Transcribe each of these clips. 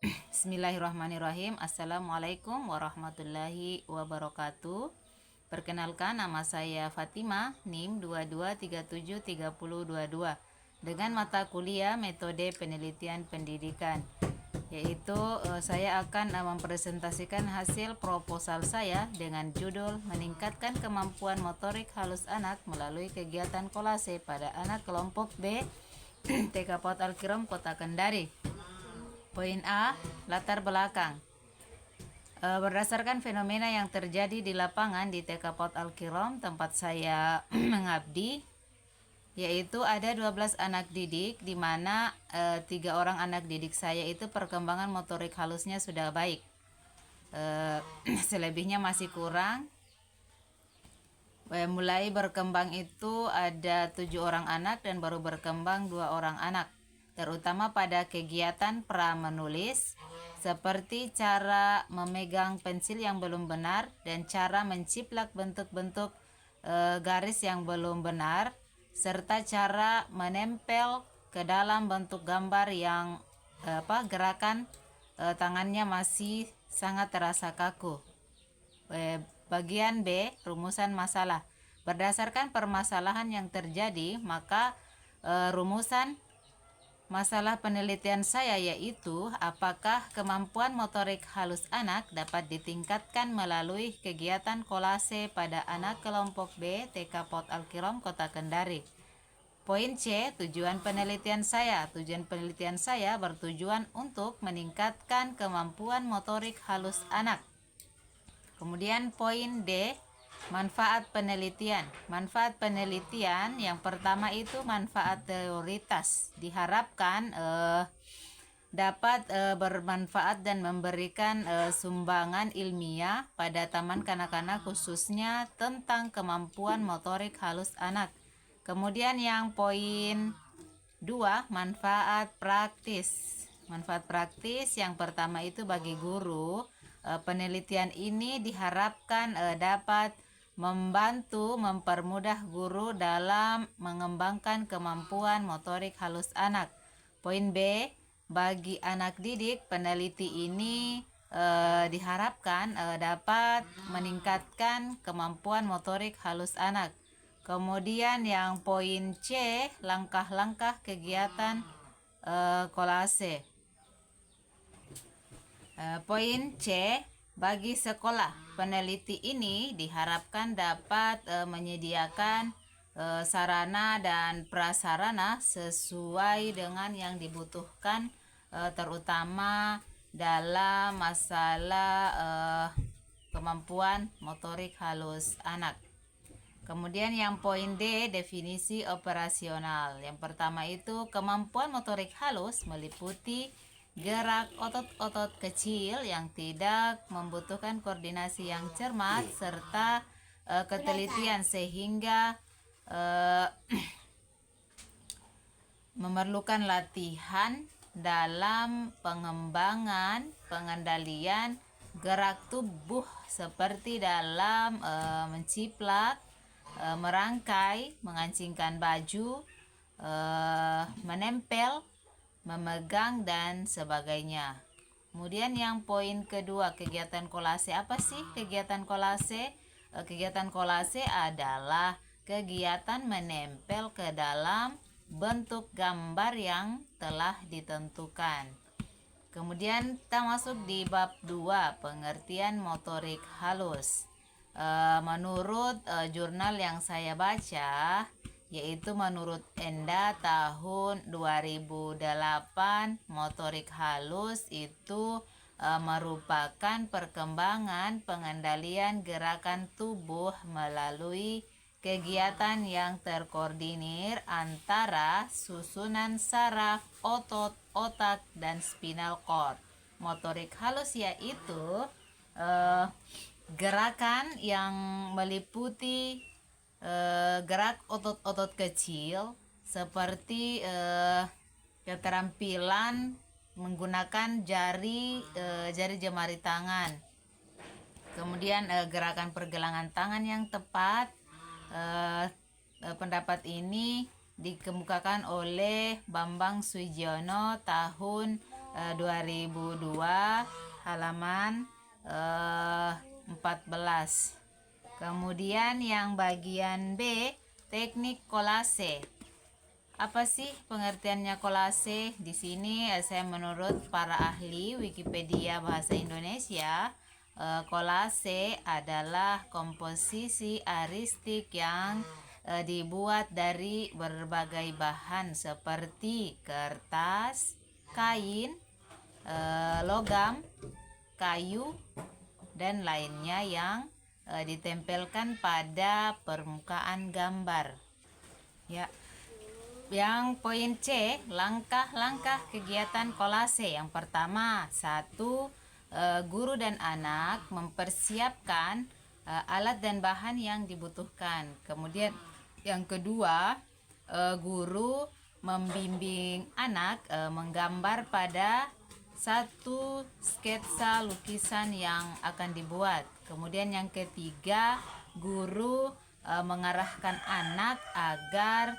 Bismillahirrahmanirrahim. Assalamualaikum warahmatullahi wabarakatuh. Perkenalkan, nama saya Fatima, NIM 22373022 dengan mata kuliah Metode Penelitian Pendidikan, yaitu saya akan mempresentasikan hasil proposal saya dengan judul Meningkatkan Kemampuan Motorik Halus Anak Melalui Kegiatan Kolase pada Anak Kelompok B TK PAUD Al-Kiram Kota Kendari. Poin A, latar belakang. Berdasarkan fenomena yang terjadi di lapangan di TK PAUD Al-Kiram tempat saya mengabdi, yaitu ada 12 anak didik, di mana 3 orang anak didik saya itu perkembangan motorik halusnya sudah baik. Selebihnya masih kurang. Mulai berkembang itu ada 7 orang anak dan baru berkembang 2 orang anak, terutama pada kegiatan pra-menulis, seperti cara memegang pensil yang belum benar dan cara menciplak bentuk-bentuk garis yang belum benar, serta cara menempel ke dalam bentuk gambar yang gerakan tangannya masih sangat terasa kaku. Bagian B, rumusan masalah. Berdasarkan permasalahan yang terjadi, maka rumusan masalah penelitian saya yaitu apakah kemampuan motorik halus anak dapat ditingkatkan melalui kegiatan kolase pada anak kelompok B TK PAUD Al-Kiram Kota Kendari. Poin C, tujuan penelitian saya. Tujuan penelitian saya bertujuan untuk meningkatkan kemampuan motorik halus anak. Kemudian poin D, manfaat penelitian. Manfaat penelitian yang pertama itu manfaat teoritas. Diharapkan dapat bermanfaat dan memberikan sumbangan ilmiah pada taman kanak-kanak khususnya tentang kemampuan motorik halus anak. Kemudian yang poin 2, manfaat praktis. Manfaat praktis yang pertama itu bagi guru. Penelitian ini diharapkan dapat membantu mempermudah guru dalam mengembangkan kemampuan motorik halus anak. Poin B, bagi anak didik, peneliti ini diharapkan dapat meningkatkan kemampuan motorik halus anak. Kemudian yang poin C, langkah-langkah kegiatan kolase. Poin C, bagi sekolah, peneliti ini diharapkan dapat menyediakan sarana dan prasarana sesuai dengan yang dibutuhkan, terutama dalam masalah kemampuan motorik halus anak. Kemudian yang poin D, definisi operasional. Yang pertama itu kemampuan motorik halus meliputi gerak otot-otot kecil yang tidak membutuhkan koordinasi yang cermat serta ketelitian sehingga memerlukan latihan dalam pengembangan pengendalian gerak tubuh seperti dalam menciplak, merangkai, mengancingkan baju, menempel, memegang, dan sebagainya. Kemudian yang poin kedua, kegiatan kolase. Apa sih kegiatan kolase? Kegiatan kolase adalah kegiatan menempel ke dalam bentuk gambar yang telah ditentukan. Kemudian kita masuk di bab 2, pengertian motorik halus. Menurut jurnal yang saya baca, yaitu menurut Enda tahun 2008, motorik halus itu merupakan perkembangan pengendalian gerakan tubuh melalui kegiatan yang terkoordinir antara susunan saraf, otot, otak, dan spinal cord. Motorik halus yaitu gerakan yang meliputi gerak otot-otot kecil seperti keterampilan menggunakan jari jemari tangan, kemudian gerakan pergelangan tangan yang tepat. Pendapat ini dikemukakan oleh Bambang Sujiono tahun 2002 halaman 14. Kemudian yang bagian B, teknik kolase. Apa sih pengertiannya kolase? Di sini saya menurut para ahli Wikipedia Bahasa Indonesia, kolase adalah komposisi aristik yang dibuat dari berbagai bahan seperti kertas, kain, logam, kayu, dan lainnya yang ditempelkan pada permukaan gambar. Ya. Yang poin C, langkah-langkah kegiatan kolase. Yang pertama, 1, guru dan anak mempersiapkan alat dan bahan yang dibutuhkan. Kemudian yang kedua, guru membimbing anak menggambar pada satu sketsa lukisan yang akan dibuat. Kemudian yang ketiga, guru mengarahkan anak agar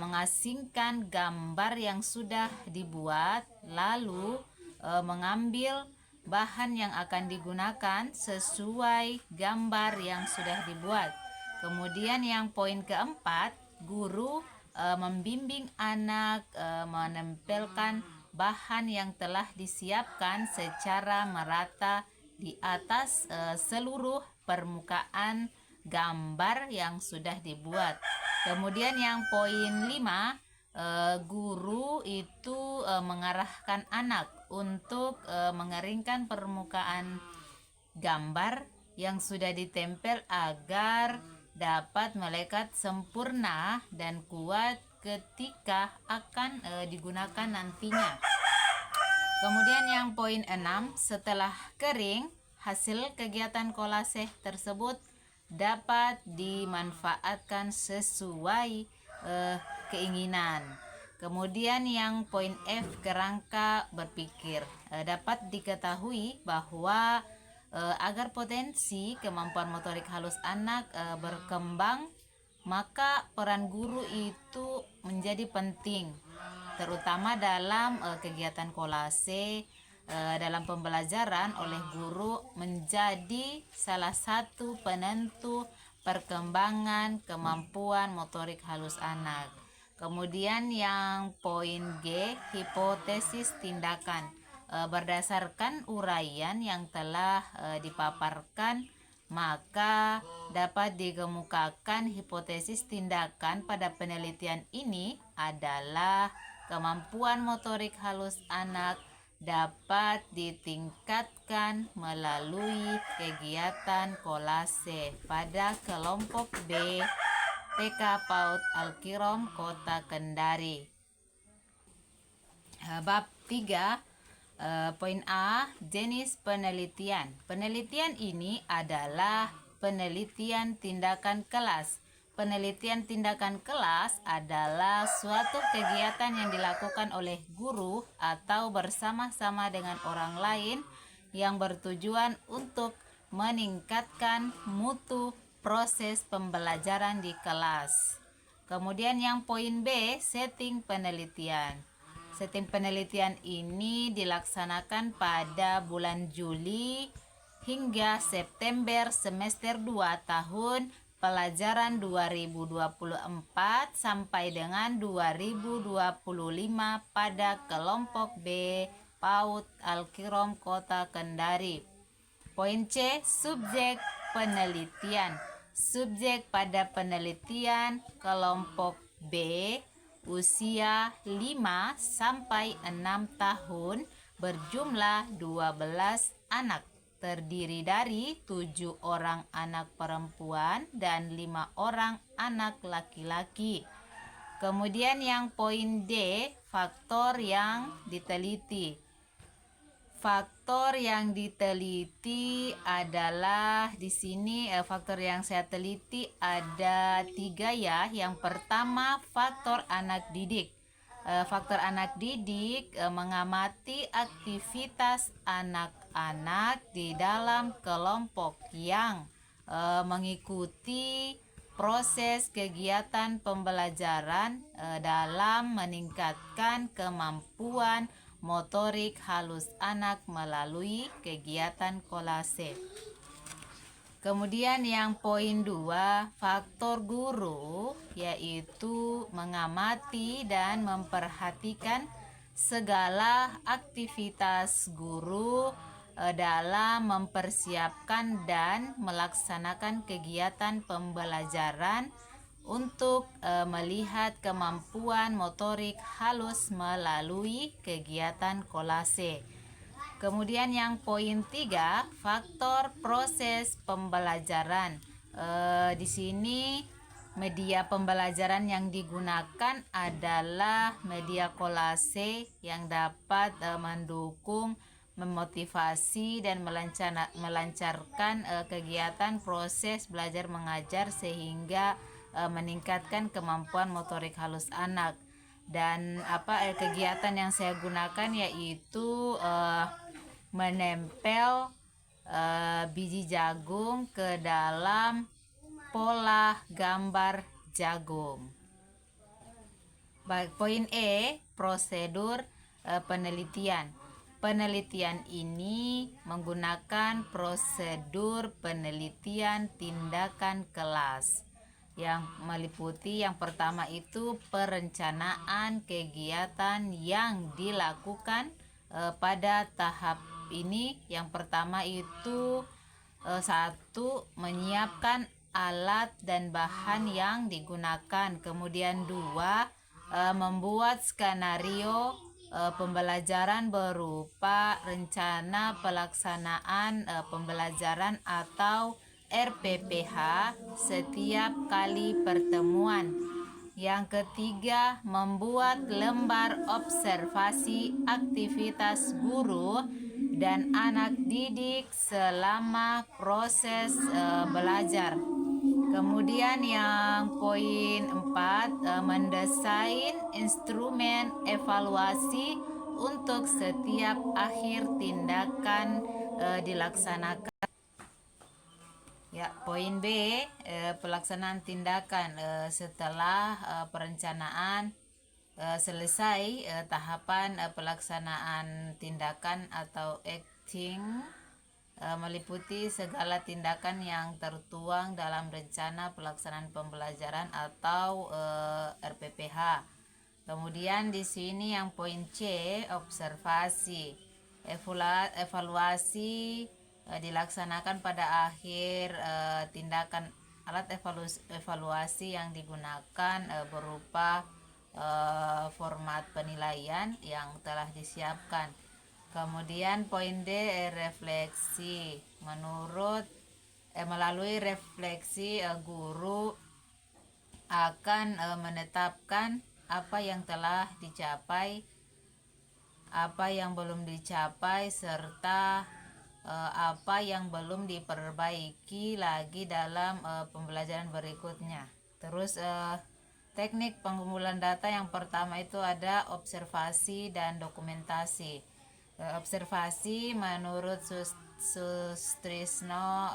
mengasingkan gambar yang sudah dibuat, lalu mengambil bahan yang akan digunakan sesuai gambar yang sudah dibuat. Kemudian yang poin keempat, guru membimbing anak menempelkan bahan yang telah disiapkan secara merata di atas seluruh permukaan gambar yang sudah dibuat. Kemudian yang poin 5, guru itu mengarahkan anak untuk mengeringkan permukaan gambar yang sudah ditempel agar dapat melekat sempurna dan kuat ketika akan digunakan nantinya. Kemudian yang poin 6, setelah kering, hasil kegiatan kolase tersebut dapat dimanfaatkan sesuai keinginan. Kemudian yang poin F, kerangka berpikir. Dapat diketahui bahwa agar potensi kemampuan motorik halus anak berkembang, maka peran guru itu menjadi penting, terutama dalam kegiatan kolase. Dalam pembelajaran oleh guru menjadi salah satu penentu perkembangan kemampuan motorik halus anak. Kemudian yang poin G, hipotesis tindakan. Berdasarkan uraian yang telah dipaparkan, maka dapat dikemukakan hipotesis tindakan pada penelitian ini adalah kemampuan motorik halus anak dapat ditingkatkan melalui kegiatan kolase pada kelompok B TK PAUD Al-Kirom Kota Kendari. Bab 3, poin A, jenis penelitian. Penelitian ini adalah penelitian tindakan kelas. Penelitian tindakan kelas adalah suatu kegiatan yang dilakukan oleh guru atau bersama-sama dengan orang lain yang bertujuan untuk meningkatkan mutu proses pembelajaran di kelas. Kemudian yang poin B, setting penelitian. Setting penelitian ini dilaksanakan pada bulan Juli hingga September semester 2 tahun pelajaran 2024 sampai dengan 2025 pada kelompok B PAUD Al-Kirom Kota Kendari. Poin C, subjek penelitian. Subjek pada penelitian kelompok B usia 5 sampai 6 tahun berjumlah 12 anak. Terdiri dari 7 orang anak perempuan dan 5 orang anak laki-laki. Kemudian yang poin D, faktor yang diteliti. Faktor yang diteliti adalah di sini faktor yang saya teliti ada 3 ya. Yang pertama, faktor anak didik. Faktor anak didik mengamati aktivitas anak-anak di dalam kelompok yang mengikuti proses kegiatan pembelajaran dalam meningkatkan kemampuan motorik halus anak melalui kegiatan kolase. Kemudian yang poin 2, faktor guru, yaitu mengamati dan memperhatikan segala aktivitas guru dalam mempersiapkan dan melaksanakan kegiatan pembelajaran untuk melihat kemampuan motorik halus melalui kegiatan kolase. Kemudian yang poin 3, faktor proses pembelajaran. Di sini media pembelajaran yang digunakan adalah media kolase yang dapat mendukung, memotivasi dan melancarkan kegiatan proses belajar mengajar sehingga meningkatkan kemampuan motorik halus anak. Dan kegiatan yang saya gunakan yaitu menempel biji jagung ke dalam pola gambar jagung. Baik, poin E, prosedur penelitian. Penelitian ini menggunakan prosedur penelitian tindakan kelas yang meliputi yang pertama itu perencanaan kegiatan yang dilakukan pada tahap ini. Yang pertama itu 1. Menyiapkan alat dan bahan yang digunakan. Kemudian 2. Membuat skenario pembelajaran berupa rencana pelaksanaan pembelajaran atau RPPH setiap kali pertemuan. Yang ketiga, membuat lembar observasi aktivitas guru dan anak didik selama proses belajar. Kemudian yang poin 4, mendesain instrumen evaluasi untuk setiap akhir tindakan dilaksanakan. Ya, poin B, pelaksanaan tindakan setelah perencanaan selesai. Tahapan pelaksanaan tindakan atau acting meliputi segala tindakan yang tertuang dalam rencana pelaksanaan pembelajaran atau RPPH. Kemudian di sini yang poin C, observasi. Evaluasi dilaksanakan pada akhir tindakan. Alat evaluasi yang digunakan berupa format penilaian yang telah disiapkan. Kemudian poin D, refleksi. Melalui refleksi guru akan menetapkan apa yang telah dicapai, apa yang belum dicapai, serta apa yang belum diperbaiki lagi dalam pembelajaran berikutnya. Terus teknik pengumpulan data yang pertama itu ada observasi dan dokumentasi. Observasi menurut Sustrisno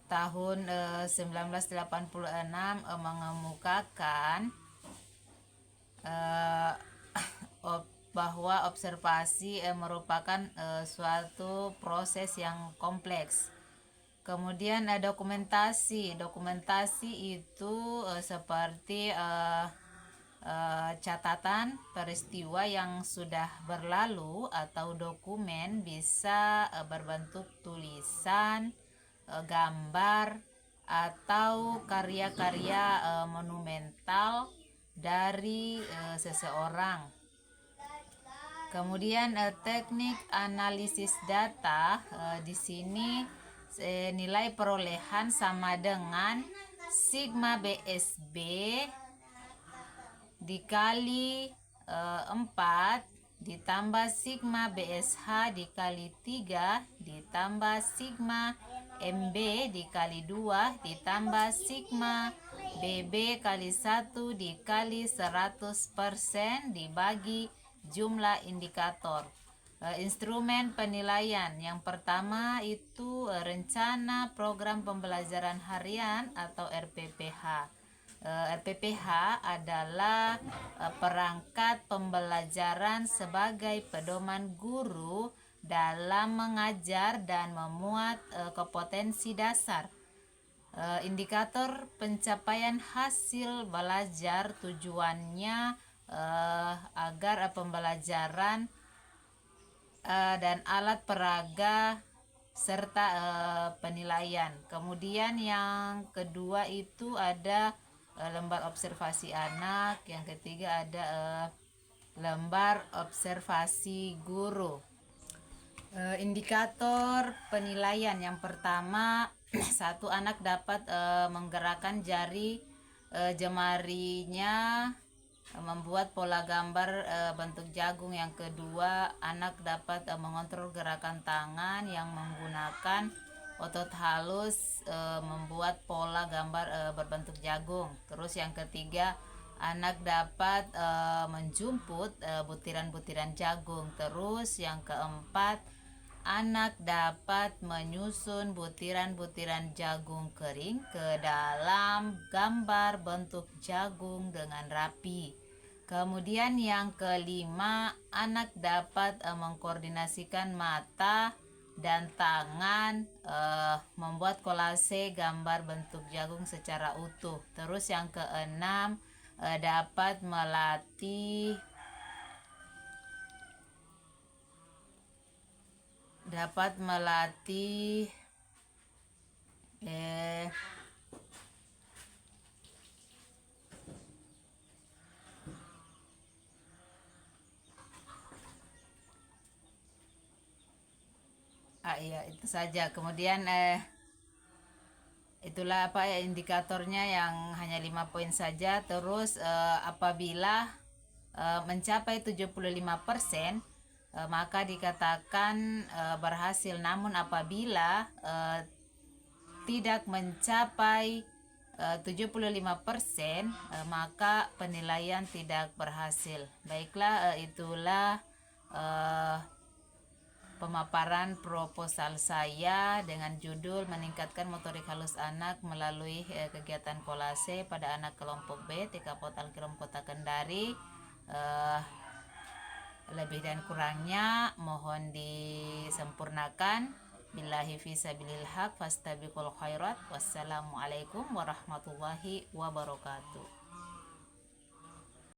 tahun 1986 mengemukakan bahwa observasi merupakan suatu proses yang kompleks. Kemudian ada dokumentasi. Dokumentasi itu seperti catatan peristiwa yang sudah berlalu atau dokumen, bisa berbentuk tulisan, gambar, atau karya-karya monumental dari seseorang. Kemudian teknik analisis data, di sini nilai perolehan sama dengan sigma BSB dikali 4 ditambah sigma BSH dikali 3 ditambah sigma MB dikali 2 ditambah sigma BB kali 1 dikali 100% dibagi jumlah indikator. Instrumen penilaian yang pertama itu rencana program pembelajaran harian atau RPPH. RPPH adalah perangkat pembelajaran sebagai pedoman guru dalam mengajar dan memuat kompetensi dasar. Indikator pencapaian hasil belajar tujuannya agar pembelajaran dan alat peraga serta penilaian. Kemudian yang kedua itu ada lembar observasi anak, yang ketiga ada lembar observasi guru. Indikator penilaian yang pertama, satu anak dapat menggerakkan jemarinya membuat pola gambar bentuk jagung. Yang kedua, anak dapat mengontrol gerakan tangan yang menggunakan otot halus membuat pola gambar berbentuk jagung. Terus yang ketiga, anak dapat menjumput butiran-butiran jagung. Terus yang keempat, anak dapat menyusun butiran-butiran jagung kering ke dalam gambar bentuk jagung dengan rapi. Kemudian yang kelima, anak dapat mengkoordinasikan mata dan tangan membuat kolase gambar bentuk jagung secara utuh. Terus yang keenam, dapat melatih ya itu saja. Kemudian itulah indikatornya yang hanya 5 poin saja. Terus apabila mencapai 75%, maka dikatakan berhasil. Namun apabila tidak mencapai 75%, maka penilaian tidak berhasil. Baiklah, itulah pemaparan proposal saya dengan judul meningkatkan motorik halus anak melalui kegiatan kolase pada anak kelompok B TK Potal Kirom Kota Kendari. Lebih dan kurangnya mohon disempurnakan. Billahi fisabilil haq fastabiqul khairat. Wassalamualaikum warahmatullahi wabarakatuh.